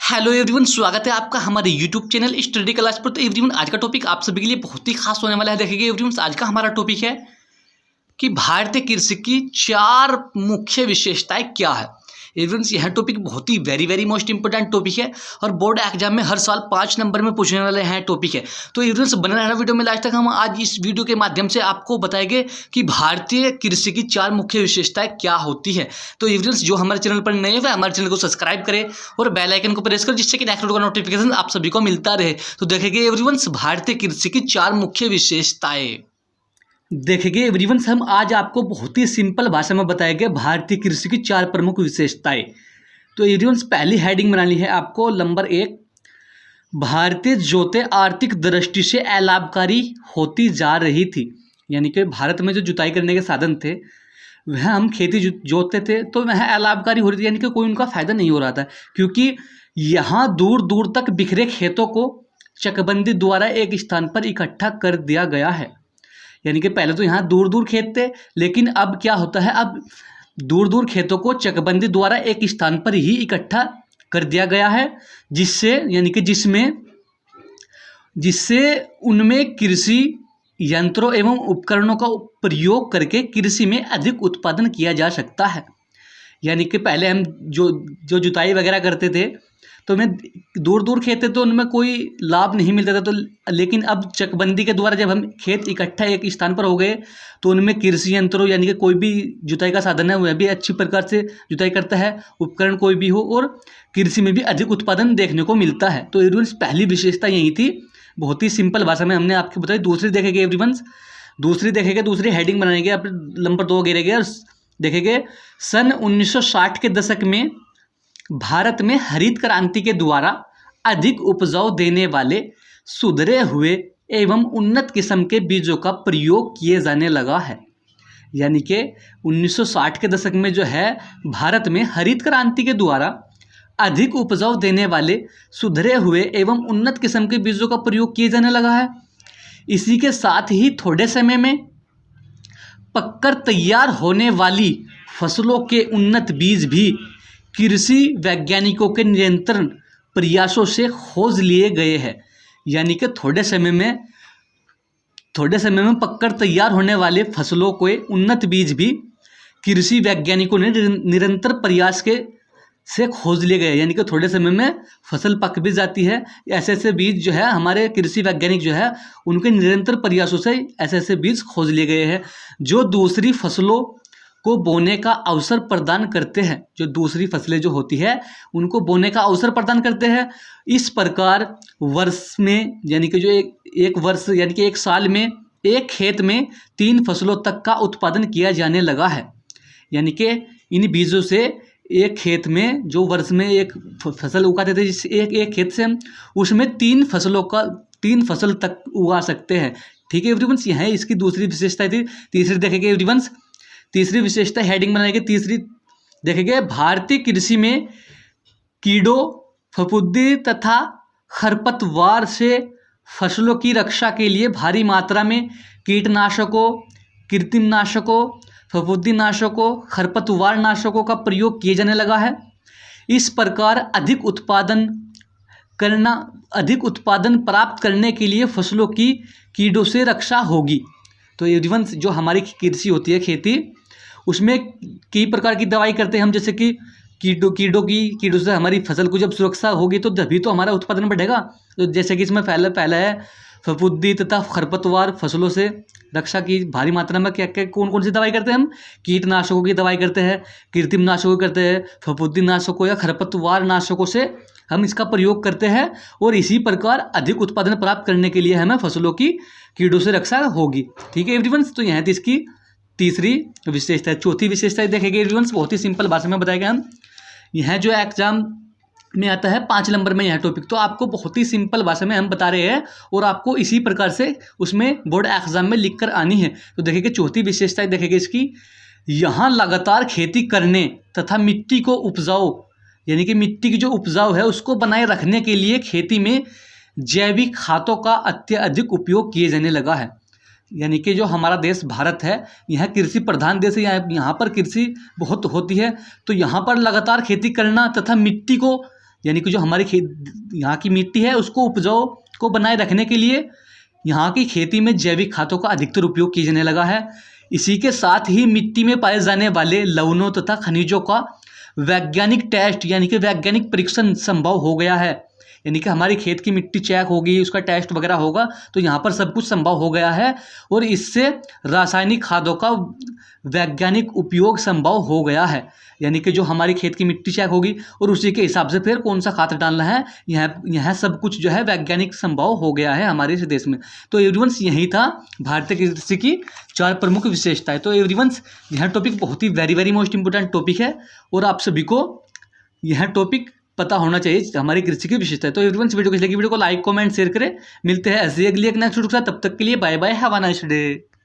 Hello everyone, स्वागत है आपका हमारे यूट्यूब चैनल स्टडी क्लास पर। तो एवरीवन, आज का टॉपिक आप सभी के लिए बहुत ही खास होने वाला है। देखिए एवरीवन, आज का हमारा टॉपिक है कि भारतीय कृषि की 4 मुख्य विशेषताएं क्या है। एवरीवन, यह टॉपिक बहुत ही वेरी मोस्ट इंपोर्टेंट टॉपिक है और बोर्ड एग्जाम में हर साल 5 नंबर में पूछने वाले हैं टॉपिक है। तो एवरीवन, बने रहना वीडियो में लास्ट तक। हम आज इस वीडियो के माध्यम से आपको बताएंगे कि भारतीय कृषि की 4 मुख्य विशेषताएं क्या होती है। तो एवरीवन, जो हमारे चैनल पर नए हैं हमारे चैनल को सब्सक्राइब करें और बेल आइकन को प्रेस करें, जिससे कि नेक्स्ट वीडियो का नोटिफिकेशन आप सभी को मिलता रहे। तो देखेंगे एवरीवन, भारतीय कृषि की 4 मुख्य विशेषताएं। देखेंगे एवरीवन, हम आज आपको बहुत ही सिंपल भाषा में बताएंगे भारतीय कृषि की 4 प्रमुख विशेषताएं। तो एवरीवन, पहली हेडिंग बनानी है आपको। नंबर 1, भारतीय जोतें आर्थिक दृष्टि से अलाभकारी होती जा रही थी। यानी कि भारत में जो जुताई करने के साधन थे वह हम खेती जोतते थे तो वह अलाभकारी हो रही थी, यानी कि कोई उनका फायदा नहीं हो रहा था, क्योंकि यहाँ दूर दूर तक बिखरे खेतों को चकबंदी द्वारा एक स्थान पर इकट्ठा कर दिया गया है। यानी कि पहले तो यहाँ दूर दूर खेत थे, लेकिन अब क्या होता है, अब दूर दूर खेतों को चकबंदी द्वारा एक स्थान पर ही इकट्ठा कर दिया गया है, जिससे यानी कि जिससे उनमें कृषि यंत्रों एवं उपकरणों का प्रयोग करके कृषि में अधिक उत्पादन किया जा सकता है। यानी कि पहले हम जो जुताई वगैरह करते थे तो में दूर दूर खेत थे तो उनमें कोई लाभ नहीं मिलता था। तो लेकिन अब चकबंदी के द्वारा जब हम खेत इकट्ठा एक स्थान पर हो गए तो उनमें कृषि यंत्रों यानी कि कोई भी जुताई का साधन है वह भी अच्छी प्रकार से जुताई करता है, उपकरण कोई भी हो, और कृषि में भी अधिक उत्पादन देखने को मिलता है। तो एवरीवन, पहली विशेषता यही थी, बहुत ही सिंपल भाषा में हमने आपको बताई। दूसरी देखेंगे एवरीवन, दूसरी हेडिंग बनाएंगे, आप नंबर 2 गिरेंगे और देखेंगे सन 1960 के दशक में भारत में हरित क्रांति के द्वारा अधिक उपजाऊ देने वाले सुधरे हुए एवं उन्नत किस्म के बीजों का प्रयोग किए जाने लगा है। यानी कि 1960 के दशक में जो है भारत में हरित क्रांति के द्वारा अधिक उपजाऊ देने वाले सुधरे हुए एवं उन्नत किस्म के बीजों का प्रयोग किए जाने लगा है। इसी के साथ ही थोड़े समय में पककर तैयार होने वाली फसलों के उन्नत बीज भी कृषि वैज्ञानिकों के निरंतर प्रयासों से खोज लिए गए हैं। यानी कि थोड़े समय में पककर तैयार होने वाले फसलों के उन्नत बीज भी कृषि वैज्ञानिकों ने निरंतर प्रयास से खोज लिए गए। यानी कि थोड़े समय में फसल पक भी जाती है। ऐसे बीज जो है हमारे कृषि वैज्ञानिक जो है उनके निरंतर प्रयासों से ऐसे बीज खोज लिए गए हैं जो दूसरी फसलों को बोने का अवसर प्रदान करते हैं। जो दूसरी फसलें जो होती है उनको बोने का अवसर प्रदान करते हैं। इस प्रकार वर्ष में यानी कि जो एक वर्ष यानी कि एक साल में एक खेत में 3 फसलों तक का उत्पादन किया जाने लगा है। यानी कि इन बीजों से एक खेत में जो वर्ष में एक फसल उगाते थे, जिस एक खेत से हम उसमें 3 फसल तक उगा सकते हैं। ठीक है एवरीवन, यह है इसकी दूसरी विशेषता थी। तीसरी देखेंगे एवरीवन, तीसरी विशेषता हेडिंग बनाएंगे। तीसरी देखेंगे भारतीय कृषि में कीड़ों, फफूंदी तथा खरपतवार से फसलों की रक्षा के लिए भारी मात्रा में कीटनाशकों, कृंतकनाशकों, फफूंदीनाशकों, खरपतवार नाशकों का प्रयोग किए जाने लगा है। इस प्रकार अधिक उत्पादन प्राप्त करने के लिए फसलों की कीड़ों से रक्षा होगी। तो एवरीवन, जो हमारी कृषि होती है खेती, उसमें कई प्रकार की दवाई करते हैं हम, जैसे कि कीड़ों से हमारी फसल को जब सुरक्षा होगी तो तभी तो हमारा उत्पादन बढ़ेगा। तो जैसे कि इसमें पहला है फफूंदी तथा खरपतवार फसलों से रक्षा की भारी मात्रा में क्या कौन सी दवाई करते हैं हम, कीटनाशकों की दवाई करते हैं, कृंतकनाशकों करते हैं, फफूंदीनाशकों या खरपतवार नाशकों से हम इसका प्रयोग करते हैं। और इसी प्रकार अधिक उत्पादन प्राप्त करने के लिए हमें फसलों की कीड़ों से रक्षा होगी। ठीक है एवरीवन, तो यह थी इसकी तीसरी विशेषता। चौथी विशेषता देखेंगे एवरीवन, बहुत ही सिंपल भाषा में बताएगा हम। यह जो एग्जाम में आता है 5 नंबर में यह टॉपिक, तो आपको बहुत ही सिंपल भाषा में हम बता रहे हैं और आपको इसी प्रकार से उसमें बोर्ड एग्जाम में लिख कर आनी है। तो देखिए चौथी विशेषता देखेंगे इसकी, यहाँ लगातार खेती करने तथा मिट्टी को उपजाऊ यानी कि मिट्टी की जो उपजाऊ है उसको बनाए रखने के लिए खेती में जैविक खादों का अत्यधिक उपयोग किए जाने लगा है। यानी कि जो हमारा देश भारत है यह कृषि प्रधान देश है, यहाँ पर कृषि बहुत होती है। तो यहाँ पर लगातार खेती करना तथा मिट्टी को यानी कि जो हमारी यहाँ की मिट्टी है उसको उपजाऊ को बनाए रखने के लिए यहाँ की खेती में जैविक खादों का अधिकतर उपयोग किया जाने लगा है। इसी के साथ ही मिट्टी में पाए जाने वाले लवणों तथा खनिजों का वैज्ञानिक टेस्ट यानी कि वैज्ञानिक परीक्षण संभव हो गया है। यानी कि हमारी खेत की मिट्टी चेक होगी, उसका टेस्ट वगैरह होगा, तो यहाँ पर सब कुछ संभव हो गया है और इससे रासायनिक खादों का वैज्ञानिक उपयोग संभव हो गया है। यानी कि जो हमारी खेत की मिट्टी चेक होगी और उसी के हिसाब से फिर कौन सा खाद डालना है, यह सब कुछ जो है वैज्ञानिक संभव हो गया है हमारे इस देश में। तो एवरीवंस यही था भारतीय कृषि की 4 प्रमुख विशेषताएं। तो एवरीवंस यह टॉपिक बहुत ही वेरी मोस्ट इंपोर्टेंट टॉपिक है और आप सभी को यह टॉपिक पता होना चाहिए हमारी कृषि की विशेषता है। तो एवरीवंस वीडियो को लाइक कमेंट शेयर करें। मिलते हैं ऐसे अगली एक नेक्स्ट वीडियो के साथ, तब तक के लिए bye bye, have a nice day.